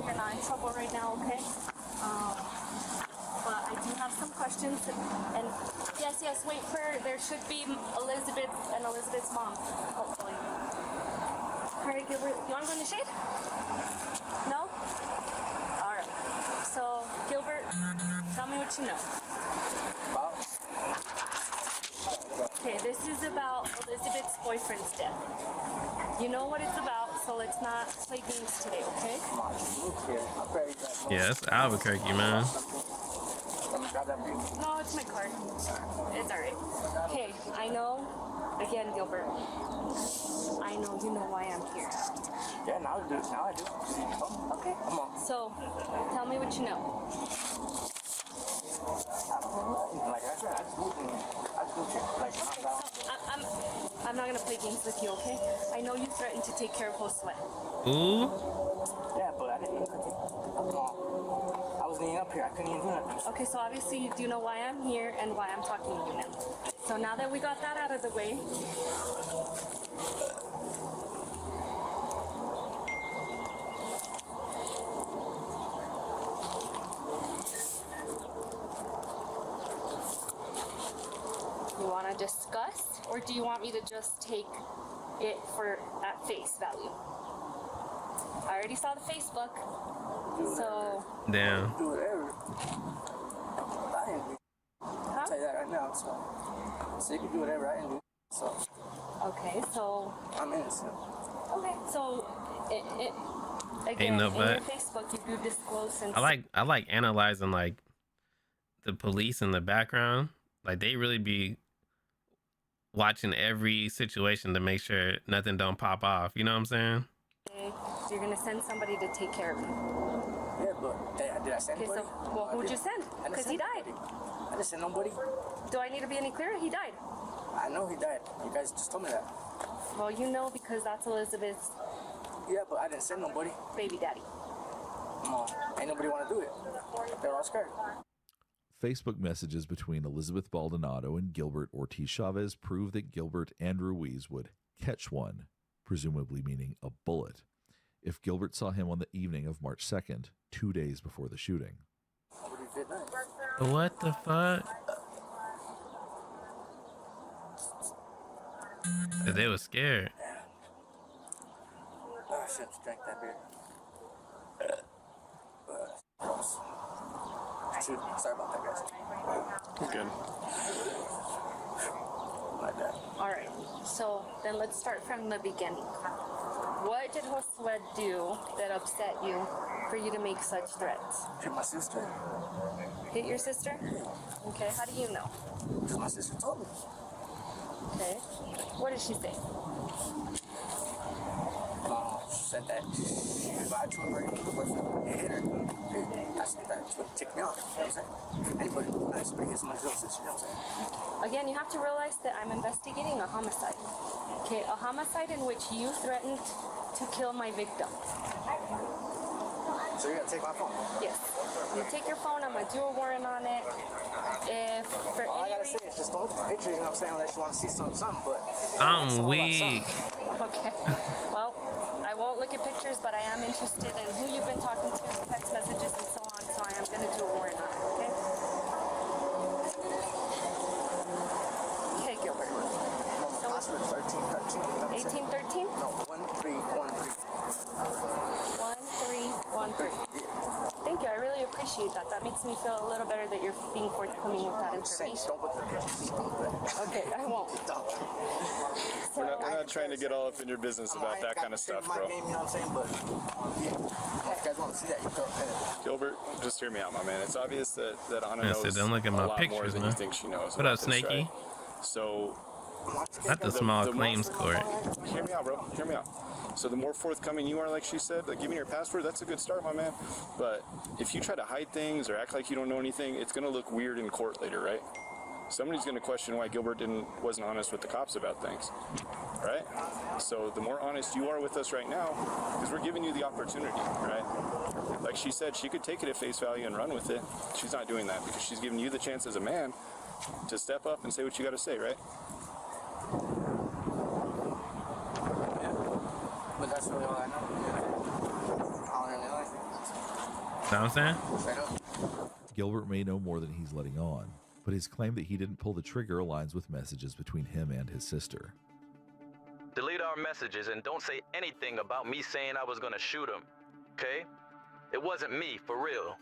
you're not in trouble right now, okay? But I do have some questions, and yes, wait for, there should be Elizabeth and Elizabeth's mom, hopefully. All right, Gilbert, you want to go in the shade? No? All right. So, Gilbert, tell me what you know. Okay, this is about Elizabeth's boyfriend's death. You know what it's about, so let's not play games today, okay? Yeah, it's Albuquerque, man. No, it's my card. It's alright. Okay, I know, again, Gilbert, I know you know why I'm here. Yeah, now I do. Okay, so tell me what you know. Like I said, I just moved here. Like, I'm not gonna play games with you, okay? I know you threatened to take care of Josue. Ooh. Yeah, but I didn't. I was laying up here. I couldn't even do nothing. Okay, so obviously you do know why I'm here and why I'm talking to you now. So now that we got that out of the way, you want to discuss, or do you want me to just take it at face value? I already saw the Facebook, so... Damn. Do whatever. I'll tell you that right now, so you can do whatever I can do. So. Okay, so... I'm innocent. Okay, so... Again, Ain't no in but. your Facebook, you do disclose and... I like analyzing like the police in the background. Like they really be watching every situation to make sure nothing don't pop off. You know what I'm saying? You're gonna send somebody to take care of you. Yeah, but did I send Okay, anybody? so well, who'd you send? Because he died. I didn't send nobody. Do I need to be any clearer? He died. I know he died. You guys just told me that. Well, you know because that's Elizabeth's... Yeah, but I didn't send nobody. Baby daddy. No, ain't nobody want to do it. They're all scared. Facebook messages between Elizabeth Baldonado and Gilbert Ortiz Chavez prove that Gilbert and Ruiz would catch one, presumably meaning a bullet, if Gilbert saw him on the evening of March 2nd, 2 days before the shooting. What the fuck? They were scared. I should have drank that beer. Shoot, sorry about that, guys. Good. My bad. All right, so then let's start from the beginning. What did Josue do that upset you for you to make such threats? Hit my sister. Hit your sister? Okay, how do you know? Because my sister told me. Okay, what did she say? She said that she lied to her boyfriend. Hit her. I said that she would tick me off. You know what I'm saying? Anybody hits my little sister, you know what I'm saying? Again, you have to realize that I'm investigating a homicide. Okay, a homicide in which you threatened to kill my victim. So you're gonna take my phone? Yes. You take your phone, I'm gonna do a warrant on it. If for all I any gotta say is just don't look at the pictures, you know what I'm saying, unless you want to see something, but... I'm weak. Okay. Well, I won't look at pictures, but I am interested in who you've been talking to, text messages, and so on, so I am gonna do a warrant on it, okay? Okay, Gilbert. No, password 1313. 1813? No, 1313. 1313. Thank you, I really appreciate that. That makes me feel a little better that you're being forthcoming with that information. Don't put the pictures. Okay, I won't. We're not trying to get all up in your business about that kind of stuff, bro. You know what I'm saying? But if you guys want to see that, you go ahead. Gilbert, just hear me out, my man. It's obvious that Anna I knows said, don't look at a my lot more pictures, than man. you think she knows. What up, about this, Snakey? right? So, Not the small claims court. Hear me out, bro. Hear me out. So the more forthcoming you are, like she said, like giving your password, that's a good start, my man. But if you try to hide things or act like you don't know anything, it's going to look weird in court later, right? Somebody's going to question why Gilbert wasn't honest with the cops about things, right? So the more honest you are with us right now, because we're giving you the opportunity, right? Like she said, she could take it at face value and run with it. She's not doing that because she's giving you the chance as a man to step up and say what you got to say, right? Yeah. But that's really all I know. All I really like. Know what I'm saying? Straight up. Gilbert may know more than he's letting on, but his claim that he didn't pull the trigger aligns with messages between him and his sister. Delete our messages and don't say anything about me saying I was gonna shoot him, okay? It wasn't me, for real.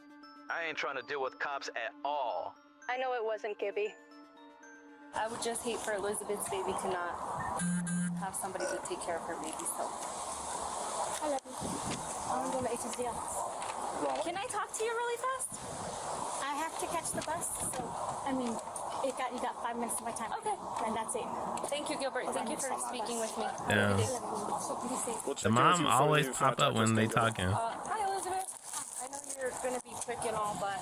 I ain't trying to deal with cops at all. I know it wasn't Gibby. I would just hate for Elizabeth's baby to not have somebody to take care of her baby, so. I love you. I'm going to HSDL. Can I talk to you really fast? I have to catch the bus, so, I mean, you got 5 minutes of my time. Okay. And that's it. Thank you, Gilbert. Thank you for speaking with me. Yeah. The mom always pop up when they talking. Hi, Elizabeth. I know you're gonna be quick and all, but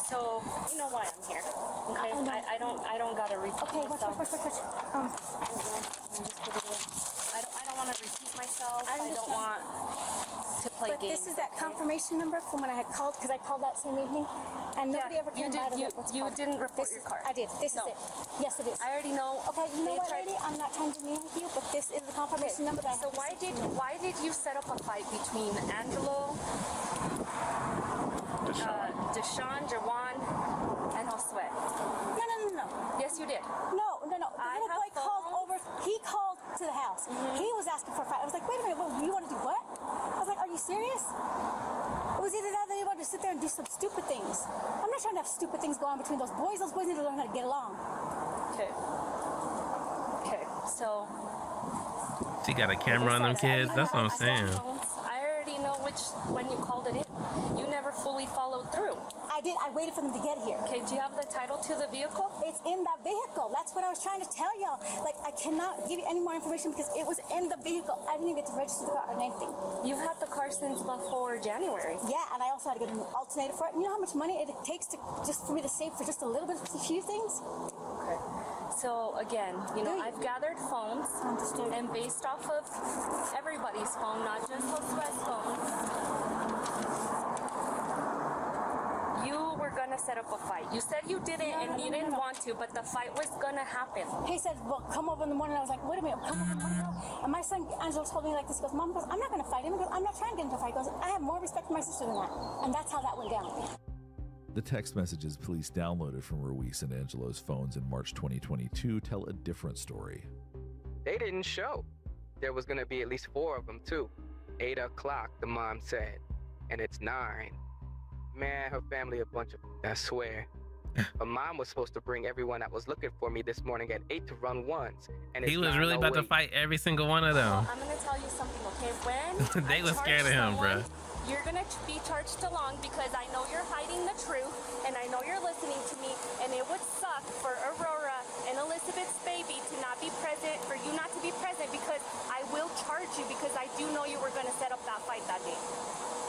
so you know why I'm here. Okay. I don't gotta repeat myself. Watch. I don't want to repeat myself. I don't want to play but games. This is that confirmation number from when I had called, because I called that same evening, and nobody ever came by to look what's You called. didn't report your car. I did. This is it. Yes, it is. I already know. Okay, you know what, lady? I'm not trying to mean with you, but this is the confirmation number that I So have. why did you set up a fight between Angelo, Deshaun, Jawan, and Josue? No. Yes, you did. No. The little boy called over. He called to the house. He was asking for a fight. I was like, wait a minute. You want to do what? I was like, are you serious? It was either that or they wanted to sit there and do some stupid things. I'm not trying to have stupid things go on between those boys. Those boys need to learn how to get along. Okay. So. She got a camera on them kids. That's what I'm saying. I already know when you called it in. You never fully followed through. I did. I waited for them to get here. Okay, do you have the title to the vehicle? It's in that vehicle. That's what I was trying to tell y'all. Like, I cannot give you any more information because it was in the vehicle. I didn't even get to register the car or anything. You've had the car since before January. Yeah, and I also had to get an alternator for it. You know how much money it takes to just for me to save for just a little bit of a few things? Okay. So again, I've gathered phones, and based off of everybody's phone, not just Josue's phone, you were gonna set up a fight. You said you didn't, and you didn't want to, but the fight was gonna happen. He said, well, come over in the morning. I was like, wait a minute, come over in the morning. And my son, Angelo, told me like this. He goes, Mom, I'm not gonna fight him. He goes, I'm not trying to get into a fight. He goes, I have more respect for my sister than that. And that's how that went down. The text messages police downloaded from Ruiz and Angelo's phones in March 2022 tell a different story. They didn't show. There was gonna be at least 4 of them too. 8 o'clock, the mom said, and it's 9. Man, her family a bunch of, I swear. But mom was supposed to bring everyone that was looking for me this morning at 8 to run ones. And He was really about to fight every single one of them. Well, I'm gonna tell you something, okay? When They was scared of him, bruh. You're gonna be charged along because I know you're hiding the truth, and I know you're listening to me, and it would suck for Aurora and Elizabeth's baby to not be present, for you not to be present, because I will charge you because I do know you were gonna set up that fight that day.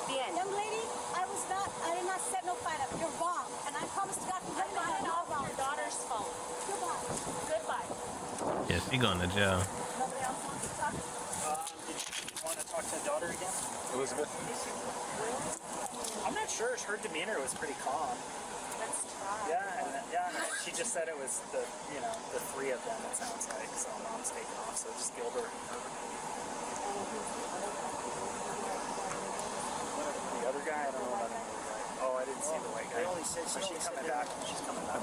The end. Young lady, I did not set no fight up. You're wrong. And I promise to God, I'm not off your daughter's phone. Goodbye. Yeah, she going to jail. Nobody else wants to talk? Did you want to talk to the daughter again? Elizabeth? I'm not sure. Her demeanor was pretty calm. Let's try. Yeah, and she just said it was the 3 of them, it sounds like. So mom's taking off, so just Gilbert and her. The other guy, I don't know about the other guy. Oh, I didn't see the white guy. She's coming back. She's coming back.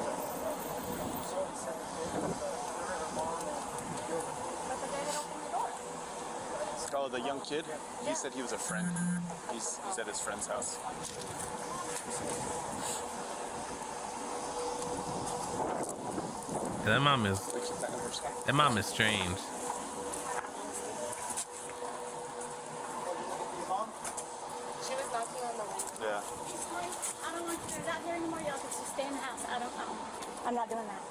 Oh, the young kid? He said he was a friend. He's at his friend's house. Yeah, that mom is strange. She was knocking on the window. Yeah. I don't want you out there anymore. Y'all can just stay in the house. I don't know. I'm not doing that.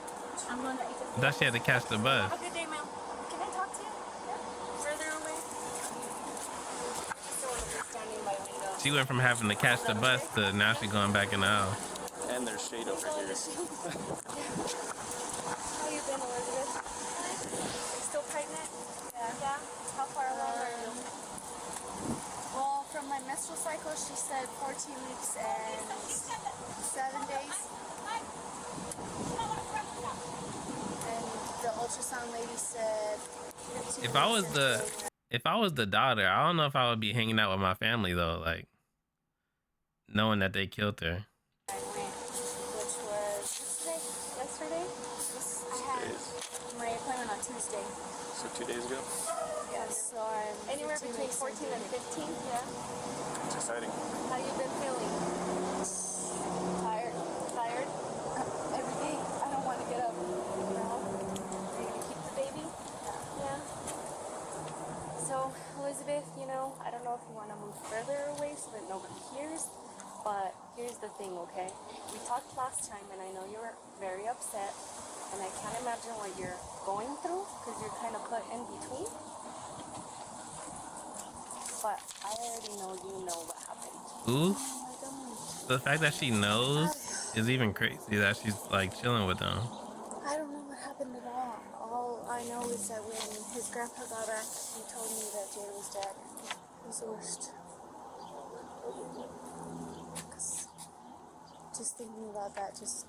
I'm going to eat I thought she had to catch the bus. Have a good day, ma'am. Can I talk to you? Further away? She went from having to catch the bus to now she's going back in the house. And there's shade over here. How you been, Elizabeth? You still pregnant? Yeah. How far along are you? Well, from my menstrual cycle cycle, she said 14 weeks and 7 days. And the ultrasound lady said 15 If I was weeks the and if I was the daughter, I don't know if I would be hanging out with my family though, like knowing that they killed her. I went, which was yesterday. I had my appointment on Tuesday. So 2 days ago? Yes, so I'm anywhere between 14 and 15. Yeah. It's exciting. How you been feeling? Tired. Tired? Every day. I don't want to get up. No. Are you gonna keep the baby? Yeah. So, Elizabeth, you know, I don't know if you want to move further away so that nobody hears, but here's the thing, okay? We talked last time, and I know you were very upset, and I can't imagine what you're going through because you're kind of put in between. But I already know you know what happened. Ooh. The fact that she knows is even crazy that she's like chilling with them. I don't know what happened at all. All I know is that when his grandpa got back, he told me that Jay was dead. It was the worst. 'Cause just thinking about that, just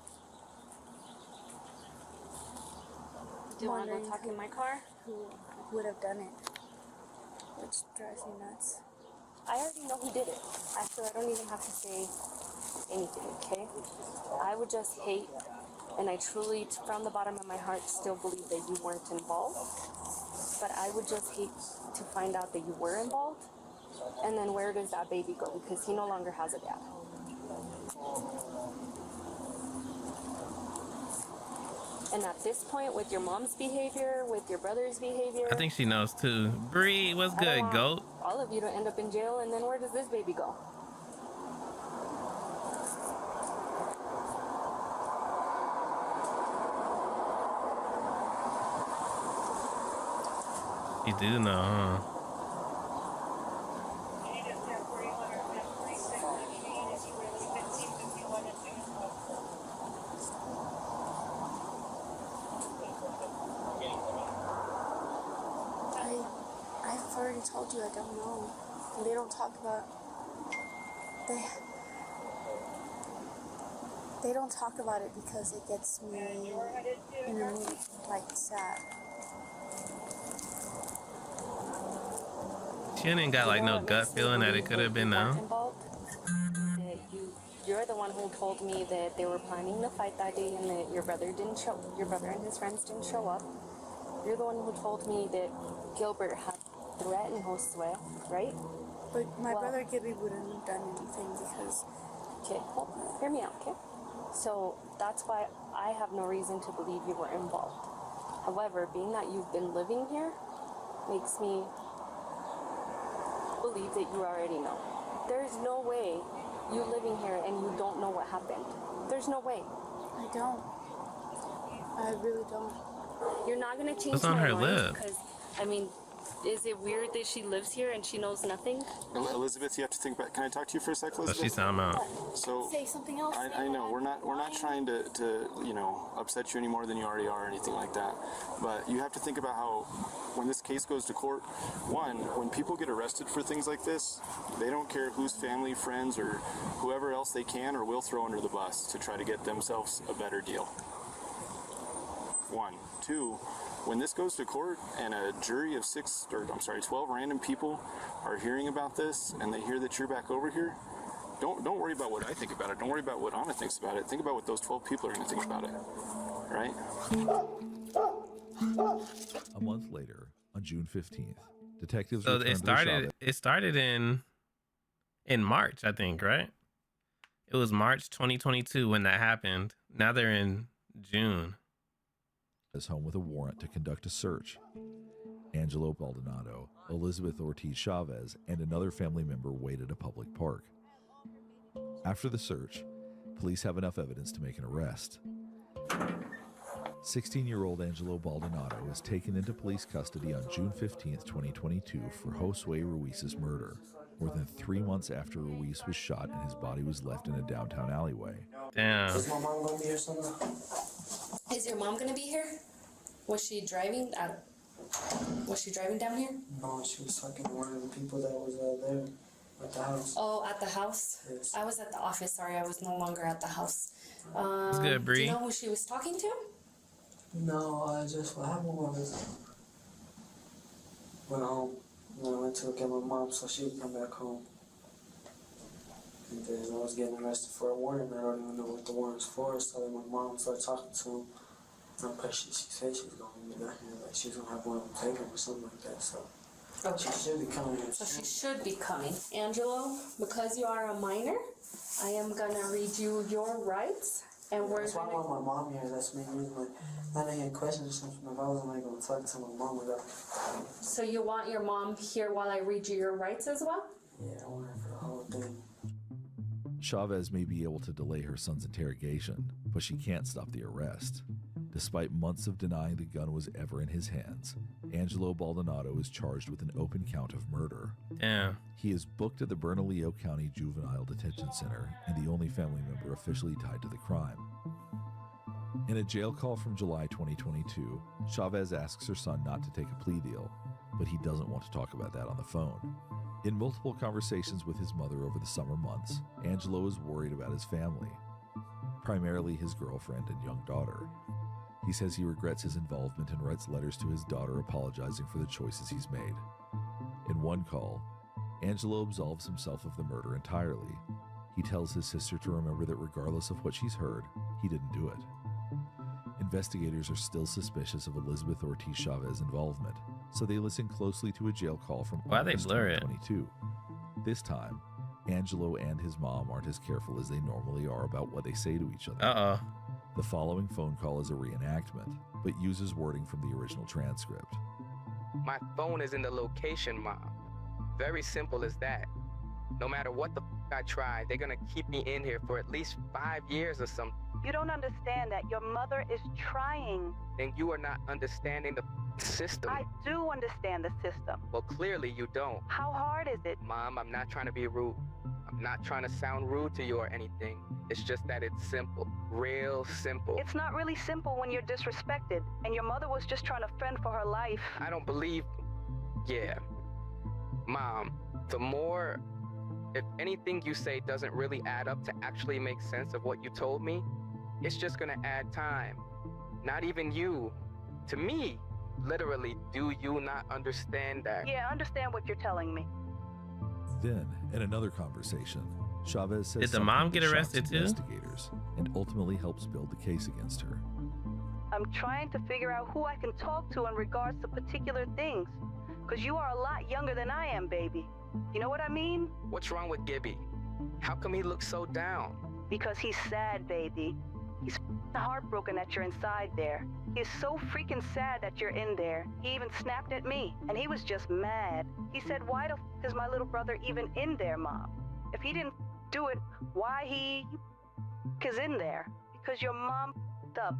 Do you want to go wondering talk in my car? who would have done it, which drives me nuts. I already know who did it. Actually, I don't even have to say anything, okay? I would just hate, and I truly, from the bottom of my heart, still believe that you weren't involved. But I would just hate to find out that you were involved. And then where does that baby go? Because he no longer has a dad. And at this point, with your mom's behavior, with your brother's behavior, I think she knows too. Bree, what's I don't good, want goat? all of you to end up in jail, and then where does this baby go? You do know, huh? I've already told you I don't know. And they don't talk about. They don't talk about it because it gets me in a mood, like sad. She ain't got like no gut feeling that it could have been them. That you're the one who told me that they were planning to fight that day and that your brother and his friends didn't show up. You're the one who told me that Gilbert had threatened Josue, right? But my brother Gibby wouldn't have done anything because. Okay, well, hear me out, okay? So that's why I have no reason to believe you were involved. However, being that you've been living here makes me believe that you already know. There's no way you living here and you don't know what happened. There's no way. I don't. I really don't. You're not gonna change What's on my her mind lip? because, I mean, is it weird that she lives here and she knows nothing? Elizabeth, you have to think about. Can I talk to you for a sec, But Elizabeth? she's talking about. So Say something else. I know we're not trying to upset you any more than you already are or anything like that. But you have to think about how when this case goes to court, one, when people get arrested for things like this, they don't care whose family, friends, or whoever else they can or will throw under the bus to try to get themselves a better deal. One. Two, when this goes to court and a jury of 12 random people are hearing about this and they hear that you're back over here, don't worry about what I think about it. Don't worry about what Anna thinks about it. Think about what those 12 people are going to think about it. Right? A month later, on June 15th, detectives So returned to the shop. it started in March, I think, right? It was March 2022 when that happened. Now they're in June. His home with a warrant to conduct a search. Angelo Baldonado, Elizabeth Ortiz Chavez, and another family member wait at a public park. After the search, police have enough evidence to make an arrest. 16-year-old Angelo Baldonado was taken into police custody on June 15th, 2022 for Josue Ruiz's murder, more than 3 months after Ruiz was shot and his body was left in a downtown alleyway. Damn. Is my mom gonna be here someday? Is your mom gonna be here? Was she driving down here? No, she was talking to one of the people that was there. At the house. Oh, at the house? Yes. I was at the office. Sorry, I was no longer at the house. It's good, Bree. Do you know who she was talking to? No, just what happened was went home. And I went to look at my mom so she would come back home. And then I was getting arrested for a warrant. I don't even know what the warrant's for. So then my mom started talking to him. And she said she was going to be down here. Like she was going to have one of them take him or something like that. So Okay. she should be coming. So she should be coming. Angelo, because you are a minor, I am going to read you your rights. And we're That's why I want my mom here. That's me. Like, I didn't get questions or something. If I wasn't like going to talk to my mom about it. So you want your mom here while I read you your rights as well? Yeah, I want her for the whole thing. Chavez may be able to delay her son's interrogation, but she can't stop the arrest. Despite months of denying the gun was ever in his hands, Angelo Baldonado is charged with an open count of murder. Yeah. He is booked at the Bernalillo County Juvenile Detention Center and the only family member officially tied to the crime. In a jail call from July 2022, Chavez asks her son not to take a plea deal, but he doesn't want to talk about that on the phone. In multiple conversations with his mother over the summer months, Angelo is worried about his family, primarily his girlfriend and young daughter. He says he regrets his involvement and writes letters to his daughter apologizing for the choices he's made. In one call, Angelo absolves himself of the murder entirely. He tells his sister to remember that regardless of what she's heard, he didn't do it. Investigators are still suspicious of Elizabeth Ortiz Chavez's involvement, so they listen closely to a jail call from Why they August blur it? 2022. This time, Angelo and his mom aren't as careful as they normally are about what they say to each other. Uh-oh. The following phone call is a reenactment, but uses wording from the original transcript. My phone is in the location, Mom. Very simple as that. No matter what the I try, they're gonna keep me in here for at least 5 years or something. You don't understand that your mother is trying. And you are not understanding the system. I do understand the system. Well, clearly you don't. How hard is it? Mom, I'm not trying to be rude. I'm not trying to sound rude to you or anything. It's just that it's simple. Real simple. It's not really simple when you're disrespected, and your mother was just trying to fend for her life. I don't believe... Yeah. Mom, the more... If anything you say doesn't really add up to actually make sense of what you told me, it's just gonna add time. Not even you. To me, literally, do you not understand that? Yeah, I understand what you're telling me. Then, in another conversation, Chavez says Did the something mom that get arrested shocks too? investigators and ultimately helps build the case against her. I'm trying to figure out who I can talk to in regards to particular things. Because you are a lot younger than I am, baby. You know what I mean? What's wrong with Gibby? How come he looks so down? Because he's sad, baby. He's heartbroken that you're inside there. He's so freaking sad that you're in there. He even snapped at me, and he was just mad. He said, why the f is my little brother even in there, Mom? If he didn't do it, why he is in there? Because your mom f***ed up.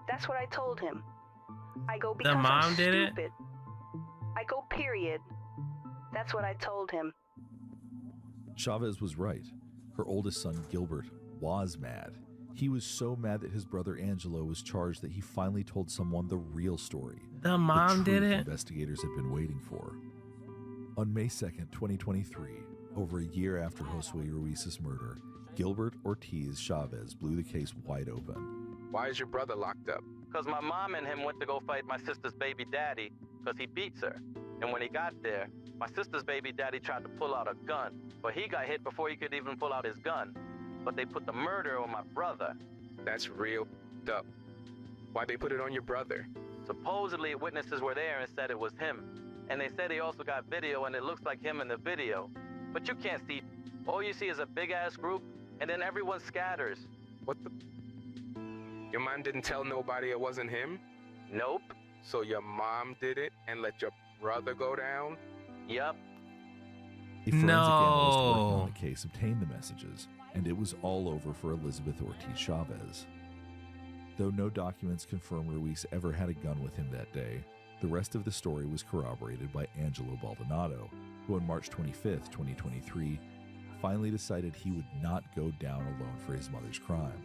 That's what I told him. I go, because The mom I'm did it? stupid. I go, period. That's what I told him. Chavez was right. Her oldest son, Gilbert, was mad. He was so mad that his brother Angelo was charged that he finally told someone the real story. The mom did truth it? Investigators had been waiting for. On May 2nd, 2023, over a year after Josue Ruiz's murder, Gilbert Ortiz Chavez blew the case wide open. Why is your brother locked up? Because my mom and him went to go fight my sister's baby daddy because he beats her. And when he got there, my sister's baby daddy tried to pull out a gun, but he got hit before he could even pull out his gun. But they put the murder on my brother. That's real up. Why'd they put it on your brother? Supposedly witnesses were there and said it was him. And they said he also got video and it looks like him in the video. But you can't see. All you see is a big ass group and then everyone scatters. What the? Your mom didn't tell nobody it wasn't him? Nope. So your mom did it and let your brother go down? Yep. A forensic analyst working on the case obtained the messages, and it was all over for Elizabeth Ortiz Chavez. Though no documents confirm Ruiz ever had a gun with him that day, the rest of the story was corroborated by Angelo Baldonado, who on March 25th, 2023, finally decided he would not go down alone for his mother's crime.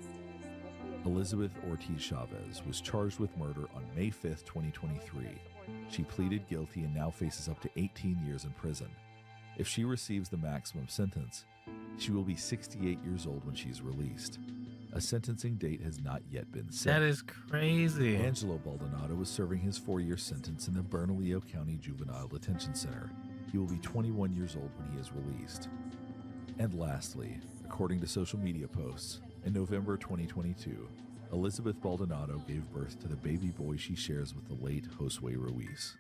Elizabeth Ortiz Chavez was charged with murder on May 5th, 2023. She pleaded guilty and now faces up to 18 years in prison. If she receives the maximum sentence, she will be 68 years old when she's released. A sentencing date has not yet been set. That is crazy. Angelo Baldonado is serving his 4-year sentence in the Bernalillo County Juvenile Detention Center. He will be 21 years old when he is released. And lastly, according to social media posts, in November 2022, Elizabeth Baldonado gave birth to the baby boy she shares with the late Josue Ruiz.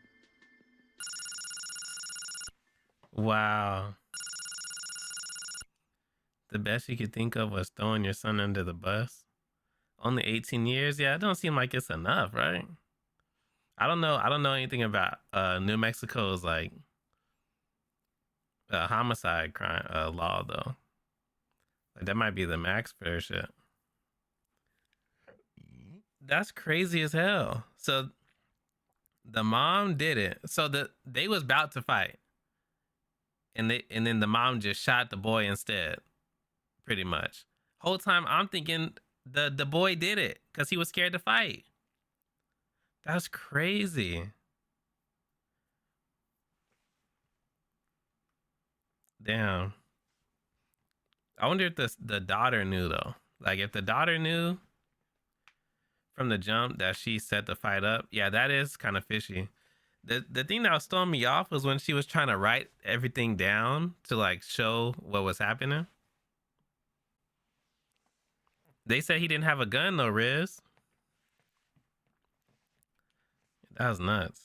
Wow. The best you could think of was throwing your son under the bus. Only 18 years? Yeah, it don't seem like it's enough, right? I don't know anything about New Mexico's like homicide crime law though. Like that might be the max for shit. That's crazy as hell. So the mom did it. So they was about to fight. And then the mom just shot the boy instead. Pretty much. Whole time I'm thinking the boy did it because he was scared to fight. That's crazy. Damn. I wonder if the daughter knew though. Like if the daughter knew from the jump that she set the fight up, yeah, that is kind of fishy. The thing that was throwing me off was when she was trying to write everything down to like show what was happening. They said he didn't have a gun though, Riz. That was nuts.